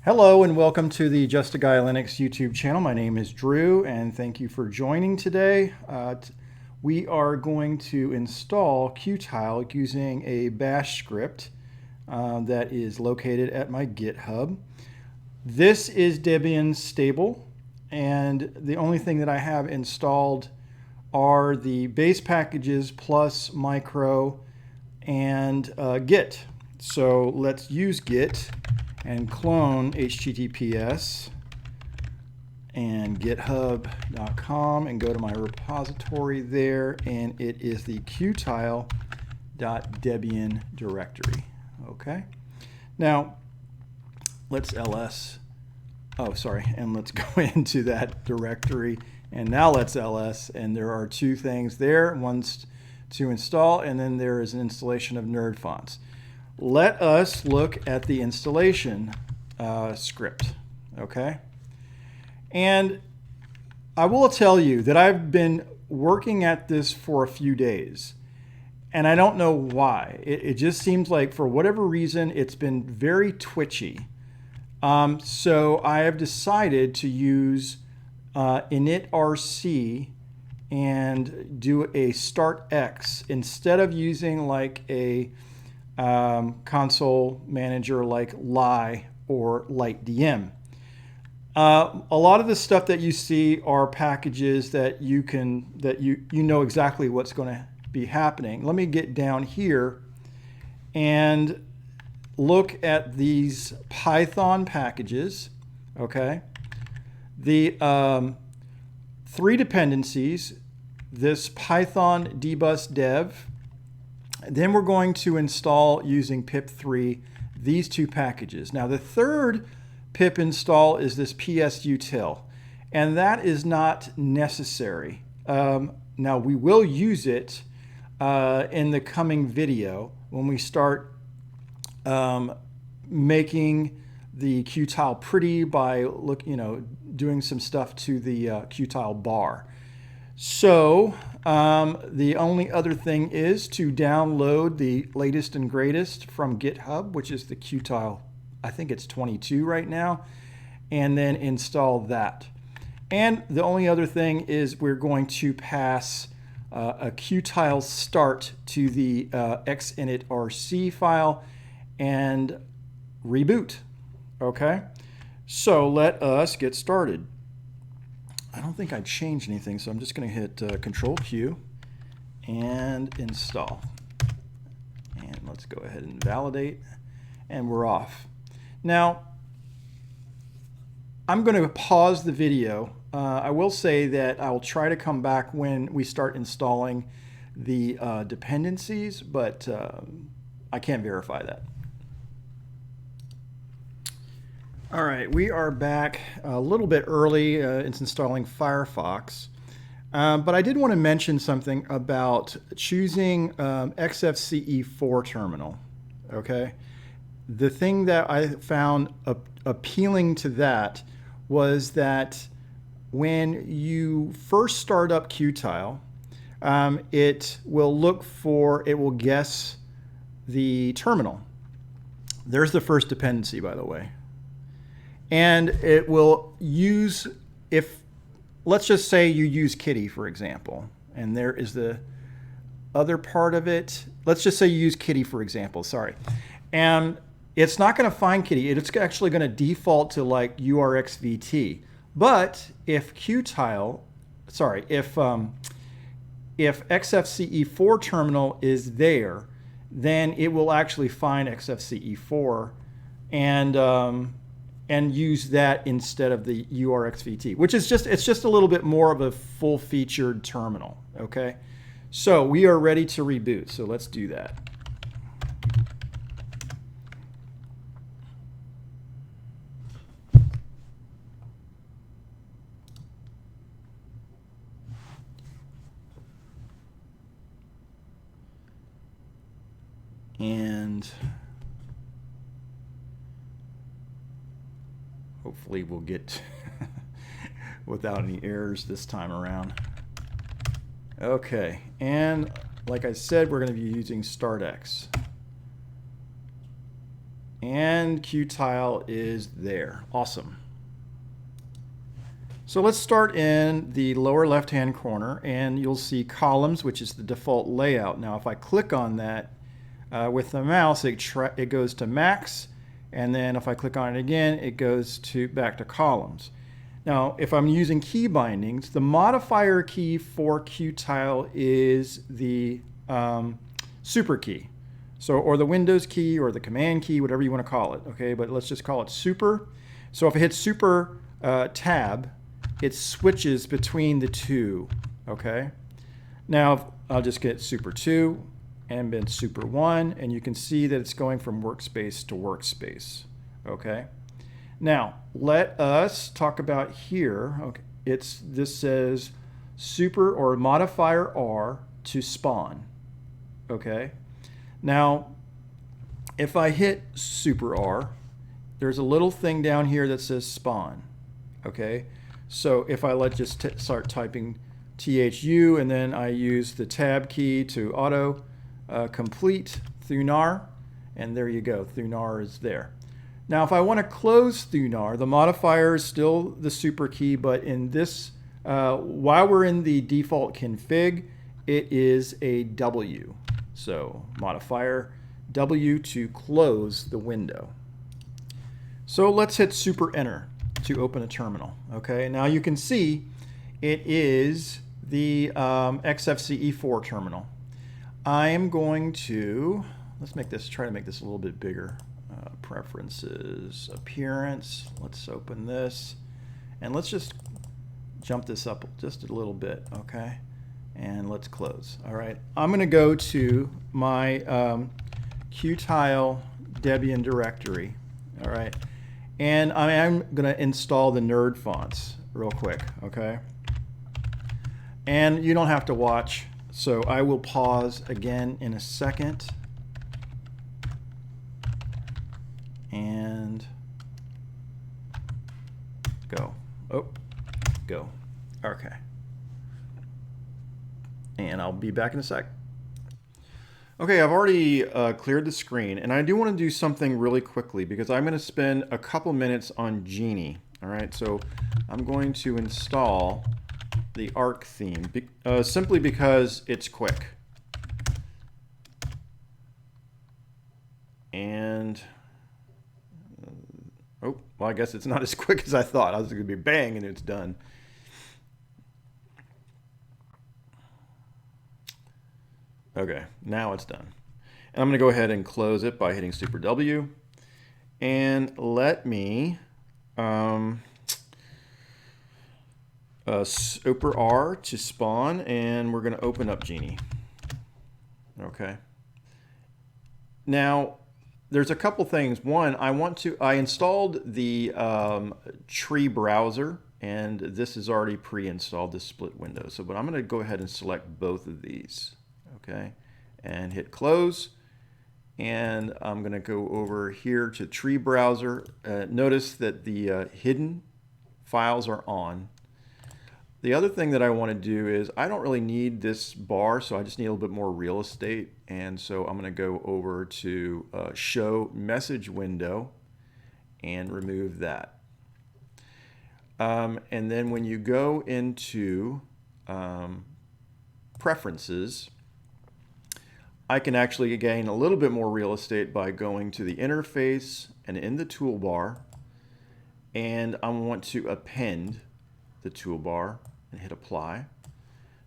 Hello and welcome to the Just a Guy Linux YouTube channel. My name is Drew and thank you for joining today. We are going to install Qtile using a bash script that is located at my GitHub. This is Debian stable, and the only thing that I have installed are the base packages plus micro and Git. So let's use Git and clone https and github.com and go to my repository there, and it is the qtile.debian directory. Okay, now let's ls, and let's go into that directory, and now let's ls, and there are two things there. One's to install, and then there is an installation of nerd fonts. Let us look at the installation script, okay? And I will tell you that I've been working at this for a few days, and I don't know why. It just seems like for whatever reason it's been very twitchy. So I have decided to use init-rc and do a start X instead of using like a console manager like Lie or LightDM. A lot of the stuff that you see are packages that you know exactly what's going to be happening. Let me get down here and look at these Python packages. Okay, the three dependencies, this Python dbus dev. Then we're going to install using pip3 these two packages. Now the third pip install is this ps-util, and that is not necessary. Now we will use it in the coming video when we start making the Qtile pretty by doing some stuff to the Qtile bar. So the only other thing is to download the latest and greatest from GitHub, which is the Qtile, I think it's 22 right now, and then install that. And the only other thing is we're going to pass a Qtile start to the xinit-rc file and reboot. Okay, so let us get started. I don't think I changed anything, so I'm just going to hit Control-Q and install. And let's go ahead and validate, and we're off. Now, I'm going to pause the video. I will say that I will try to come back when we start installing the dependencies, but I can't verify that. All right, we are back a little bit early. It's installing Firefox. But I did want to mention something about choosing XFCE4 terminal. Okay, the thing that I found appealing to that was that when you first start up Qtile, it will guess the terminal. There's the first dependency, by the way. And it will use, let's just say you use Kitty, for example, and there is the other part of it. Let's just say you use Kitty, for example, sorry. And it's not going to find Kitty. It's actually going to default to like URXVT. But if if XFCE4 terminal is there, then it will actually find XFCE4 and use that instead of the URXVT, which is it's just a little bit more of a full-featured terminal. Okay, so we are ready to reboot. So let's do that. And hopefully we'll get without any errors this time around. Okay, and like I said, we're going to be using startx. And Qtile is there. Awesome. So let's start in the lower left-hand corner, and you'll see columns, which is the default layout. Now, if I click on that with the mouse, it goes to max, and then if I click on it again, it goes back to columns. Now, if I'm using key bindings, the modifier key for Qtile is the super key. So, or the Windows key or the command key, whatever you want to call it. Okay, but let's just call it super. So if I hit super tab, it switches between the two. Okay. Now I'll just get super 2 and then super 1, and you can see that it's going from workspace to workspace. Okay. Now let us talk about here. Okay, this says super or modifier R to spawn. Okay. Now, if I hit super R, there's a little thing down here that says spawn. Okay, so if I just start typing THU and then I use the tab key to auto complete thunar, and there you go, thunar is there. Now, if I want to close thunar, the modifier is still the super key, but in this, while we're in the default config, it is a W. So modifier W to close the window. So let's hit super enter to open a terminal. Okay, now you can see it is the XFCE4 terminal. I am going to, try to make this a little bit bigger. Preferences, appearance, let's open this, and let's just jump this up just a little bit, okay? And let's close. All right, I'm going to go to my Qtile Debian directory. All right, and I'm going to install the nerd fonts real quick. Okay, and you don't have to watch, so I will pause again in a second. And go. Oh, go. Okay. And I'll be back in a sec. Okay, I've already cleared the screen, and I do want to do something really quickly because I'm going to spend a couple minutes on Geany. All right, so I'm going to install the Arc theme simply because it's quick. And oh, well, I guess it's not as quick as I thought. I was going to be bang and it's done. Okay, now it's done. And I'm going to go ahead and close it by hitting super W. And let me super R to spawn, and we're going to open up Geany. Okay. Now, there's a couple things. One, I installed the tree browser, and this is already pre-installed, this split window. So, but I'm going to go ahead and select both of these. Okay, and hit close, and I'm going to go over here to tree browser. Notice that the hidden files are on. The other thing that I want to do is I don't really need this bar, so I just need a little bit more real estate, and so I'm going to go over to show message window and remove that. And then when you go into preferences, I can actually gain a little bit more real estate by going to the interface and in the toolbar, and I want to append the toolbar and hit apply.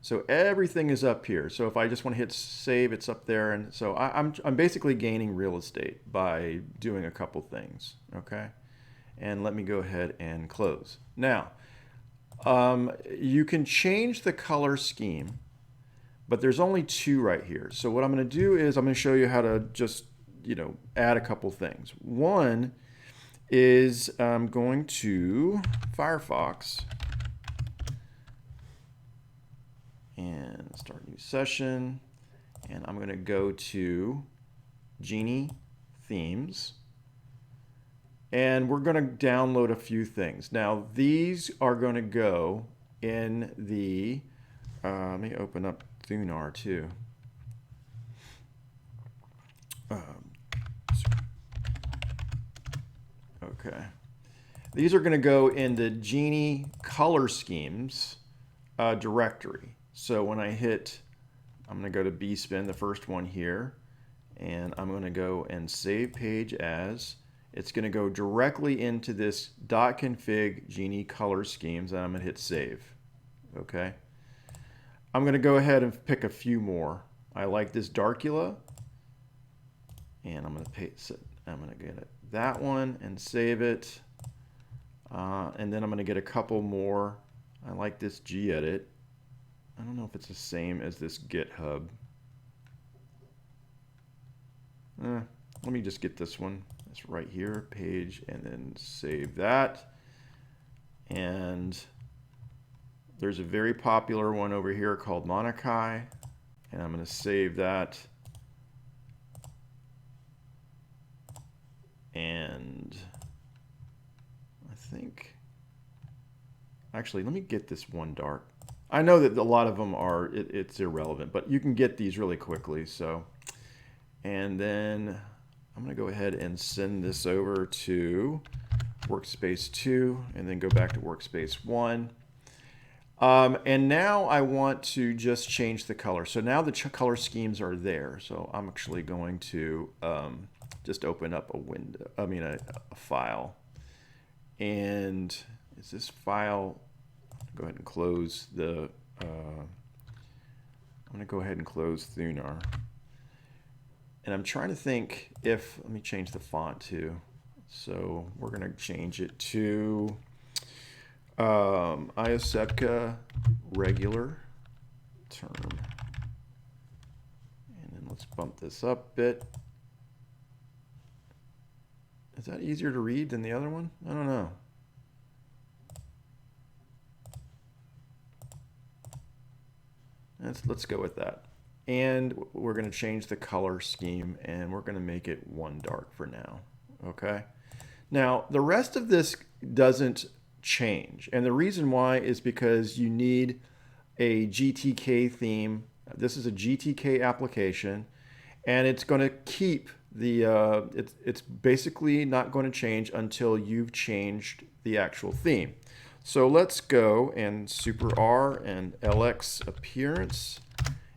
So everything is up here. So if I just want to hit save, it's up there, and so I'm basically gaining real estate by doing a couple things. Okay, and let me go ahead and close. Now, you can change the color scheme, but there's only two right here. So what I'm going to do is I'm going to show you how to just, add a couple things. One is I'm going to Firefox and start a new session, and I'm going to go to Geany themes, and we're going to download a few things. Now these are going to go in the let me open up thunar too. Okay. These are going to go in the Geany color schemes directory. So when I hit, I'm going to go to bspin, the first one here, and I'm going to go and save page as. It's going to go directly into this .config Geany color schemes, and I'm going to hit save. Okay. I'm going to go ahead and pick a few more. I like this Darkula, and I'm going to paste it. I'm going to get it, that one, and save it. And then I'm going to get a couple more. I like this gedit. I don't know if it's the same as this GitHub. Let me just get this one. It's right here, page, and then save that. And there's a very popular one over here called Monakai, and I'm going to save that. And I think, actually, let me get this one dark. I know that a lot of them are, it's irrelevant, but you can get these really quickly. So, and then I'm going to go ahead and send this over to workspace 2 and then go back to workspace 1. And now I want to just change the color. So now the color schemes are there. So I'm actually going to just open up a window, a file. And is this file, go ahead and close the, I'm going to go ahead and close Thunar. And I'm trying to think if, let me change the font too. So we're going to change it to Iosepka regular term. And then let's bump this up a bit. Is that easier to read than the other one? I don't know. Let's go with that. And we're going to change the color scheme, and we're going to make it 1 dark for now. Okay. Now, the rest of this doesn't change. And the reason why is because you need a GTK theme. This is a GTK application, and it's going to keep the, it's basically not going to change until you've changed the actual theme. So let's go and super R and LX appearance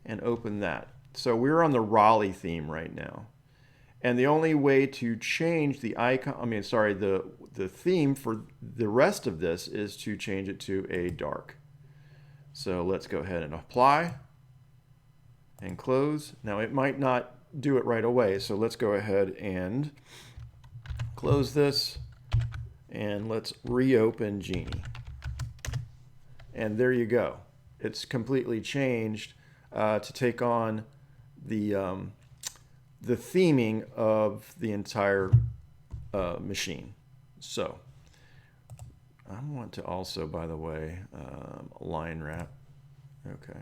and open that. So we're on the Raleigh theme right now. And the only way to change the icon, the theme for the rest of this is to change it to a dark. So let's go ahead and apply and close. Now it might not do it right away, so let's go ahead and close this and let's reopen Geany. And there you go. It's completely changed to take on the theming of the entire machine. So I want to also, by the way, line wrap. Okay.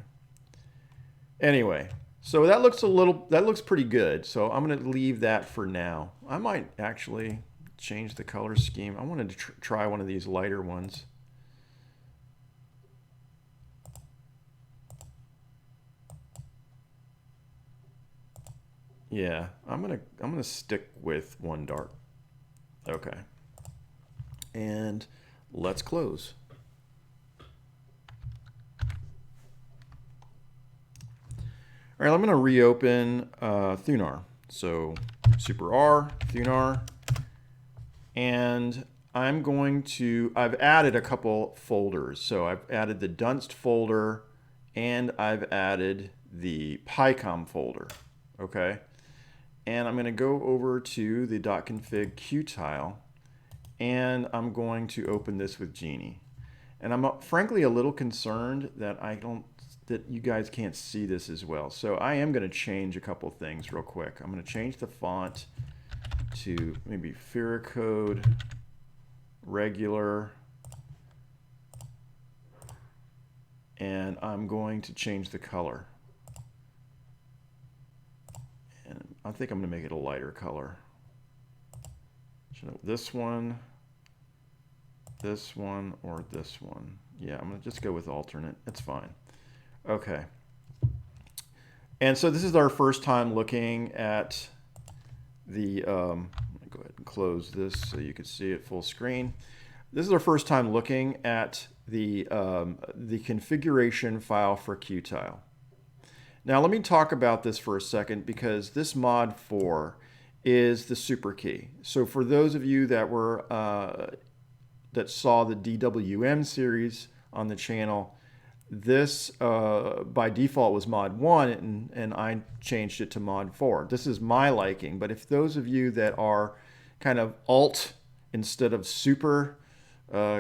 Anyway, so that looks pretty good. So I'm going to leave that for now. I might actually change the color scheme. I wanted to try one of these lighter ones. Yeah, I'm gonna stick with 1 dark. Okay. And let's close. All right, I'm gonna reopen Thunar. So super R, Thunar, and I've added a couple folders. So I've added the Dunst folder and I've added the PyCom folder. Okay. And I'm going to go over to the .config Qtile, and I'm going to open this with Geany. And I'm frankly a little concerned that that you guys can't see this as well. So I am going to change a couple things real quick. I'm going to change the font to maybe Faricode regular, and I'm going to change the color. I think I'm going to make it a lighter color. So this one, or this one. Yeah, I'm going to just go with alternate. It's fine. Okay. And so this is our first time looking at the, go ahead and close this so you can see it full screen. This is our first time looking at the configuration file for Qtile. Now let me talk about this for a second, because this mod 4 is the super key. So for those of you that were that saw the DWM series on the channel, this by default was mod 1, and I changed it to mod 4. This is my liking, but if those of you that are kind of alt instead of super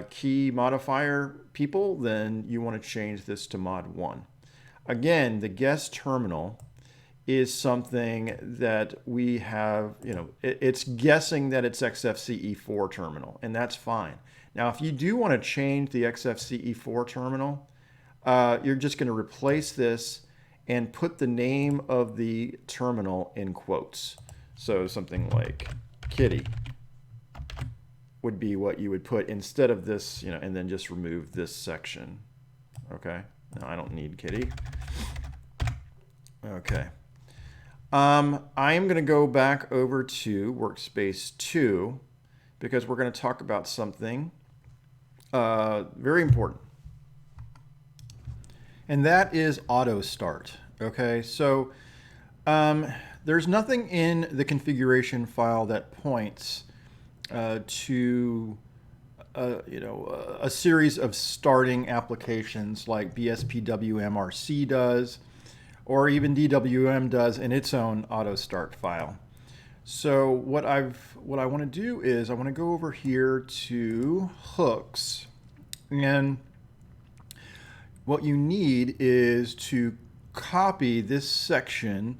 key modifier people, then you want to change this to mod 1. Again, the guest terminal is something that we have, it's guessing that it's XFCE4 terminal, and that's fine. Now, if you do want to change the XFCE4 terminal, you're just going to replace this and put the name of the terminal in quotes. So something like kitty would be what you would put instead of this, and then just remove this section. Okay, no, I don't need kitty. Okay. I am going to go back over to workspace 2 because we're going to talk about something very important. And that is autostart. Okay, so there's nothing in the configuration file that points to a series of starting applications like BSPWMRC does, or even DWM does in its own autostart file. So what I want to do is I want to go over here to hooks, and what you need is to copy this section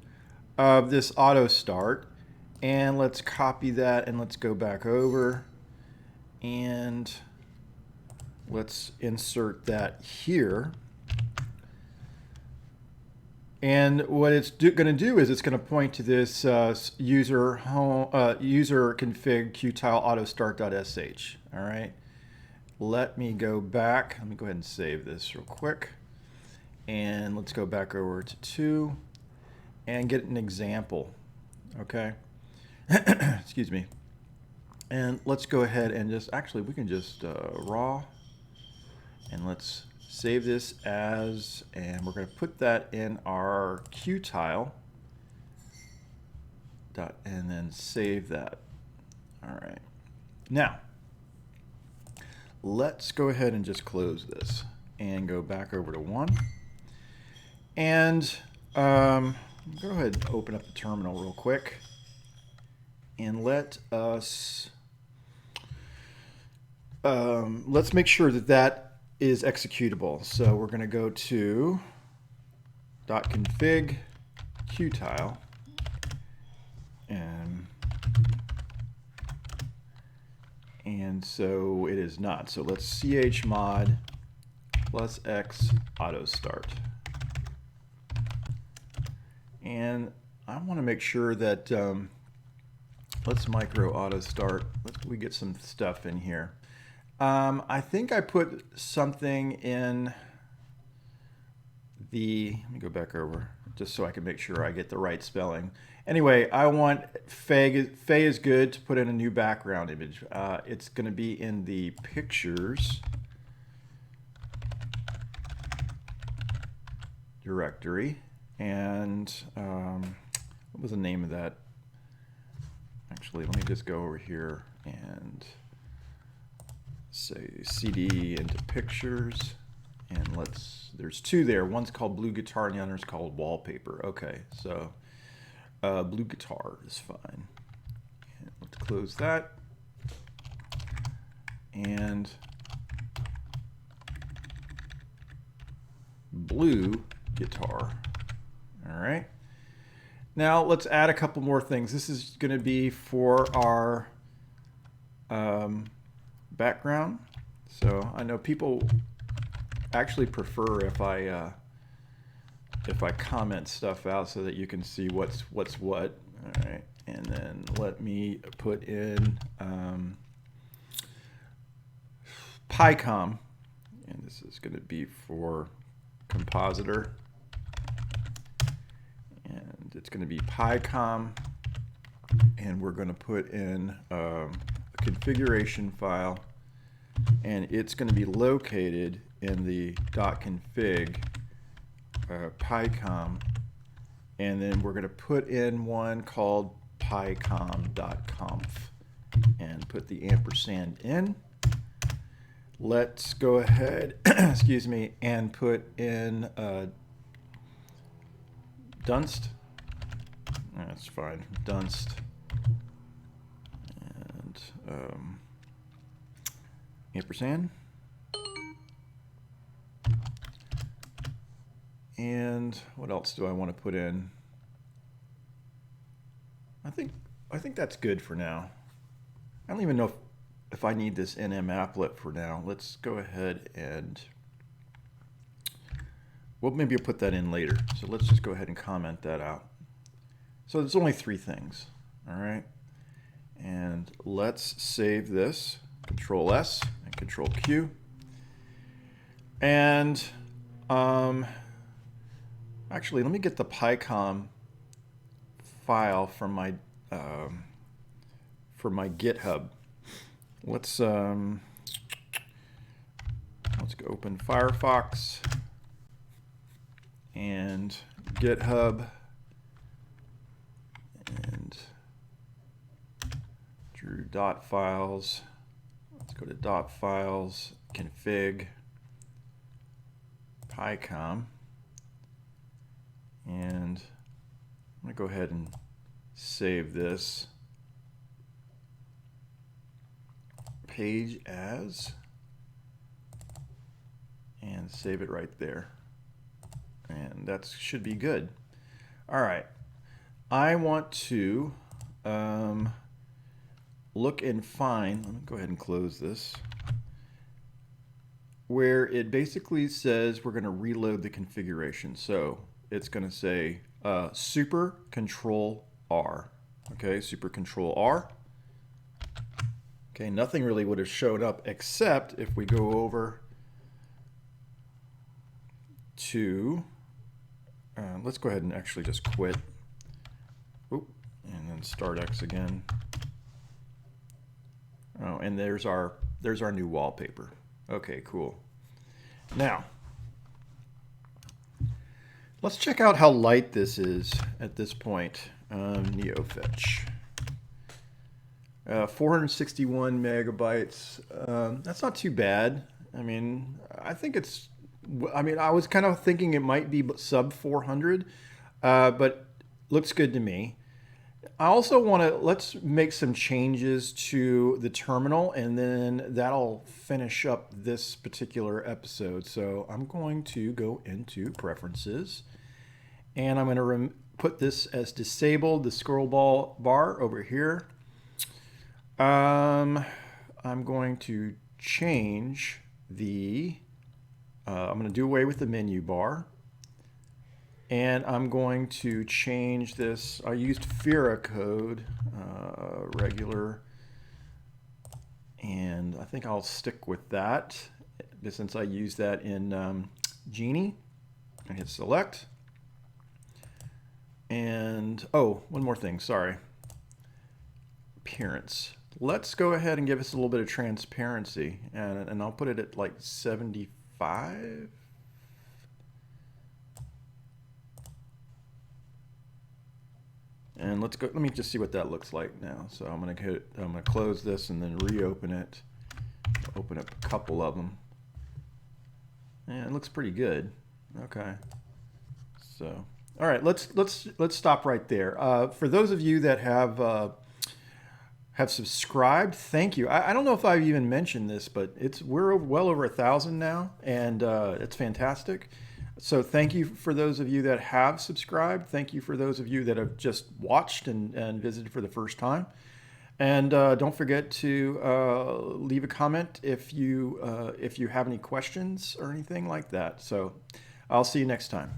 of this autostart, and let's copy that, and let's go back over and let's insert that here. And what it's going to do is it's going to point to this user config Qtile autostart.sh. All right. Let me go back. Let me go ahead and save this real quick. And let's go back over to 2 and get an example. Okay. Excuse me. And let's go ahead and we can just raw, and let's save this as, and we're going to put that in our Qtile, and then save that. All right. Now, let's go ahead and just close this and go back over to 1. And go ahead and open up the terminal real quick. And let us, let's make sure that that is executable. So we're going to go to .config Qtile, and so it is not. So let's chmod +x autostart. And I want to make sure that let's micro autostart. We get some stuff in here. I think I put something in the, let me go back over just so I can make sure I get the right spelling. Anyway, I want Faye is good to put in a new background image. It's going to be in the pictures directory. And what was the name of that? Actually, let me just go over here and say cd into pictures, and there's 2 there. One's called blue guitar and the other's called wallpaper. Okay, so blue guitar is fine. And let's close that, and blue guitar. All right. Now let's add a couple more things. This is going to be for our background. So I know people actually prefer if I comment stuff out so that you can see what's what. All right, and then let me put in PyCom, and this is going to be for compositor, and it's going to be PyCom and we're going to put in a configuration file, and it's going to be located in the .config pycom, and then we're going to put in one called pycom.conf and put the ampersand in. Let's go ahead, excuse me, and put in Dunst. That's fine, Dunst, and ampersand. And what else do I want to put in? I think that's good for now. I don't even know if I need this nm applet for now. Let's go ahead and, well, maybe I'll put that in later. So let's just go ahead and comment that out. So there's only 3 things, all right? And let's save this, Control S and Control Q. And actually, let me get the pycom file from my GitHub. Let's go open Firefox and GitHub and Drew .files. Let's go to .files, config, pycom, and I'm going to go ahead and save this page as, and save it right there, and that should be good. All right, I want to look and find, let me go ahead and close this, where it basically says we're going to reload the configuration. So it's going to say super control R. Okay, super control R. Okay, nothing really would have showed up except if we go over to, let's go ahead and actually just quit. Oop, and then start X again. Oh, and there's our new wallpaper. Okay, cool. Now, let's check out how light this is at this point. NeoFetch. 461 megabytes. That's not too bad. I mean, I think it's, I was kind of thinking it might be sub 400, but looks good to me. I also want to, let's make some changes to the terminal, and then that'll finish up this particular episode. So I'm going to go into preferences, and I'm going to put this as disabled, the scroll bar over here. I'm going to change the, I'm going to do away with the menu bar. And I'm going to change this. I used Fira code, regular, and I think I'll stick with that since I use that in Geany. I hit select. And, oh, one more thing, sorry. Appearance. Let's go ahead and give us a little bit of transparency, and I'll put it at like 75. And let's go, let me just see what that looks like now. So I'm gonna close this and then reopen it. Open up a couple of them. And it looks pretty good. Okay. So, all right, let's stop right there. For those of you that have subscribed, thank you. I don't know if I've even mentioned this, but we're well over 1,000 now, and it's fantastic. So thank you for those of you that have subscribed. Thank you for those of you that have just watched and visited for the first time. And don't forget to leave a comment if you have any questions or anything like that. So I'll see you next time.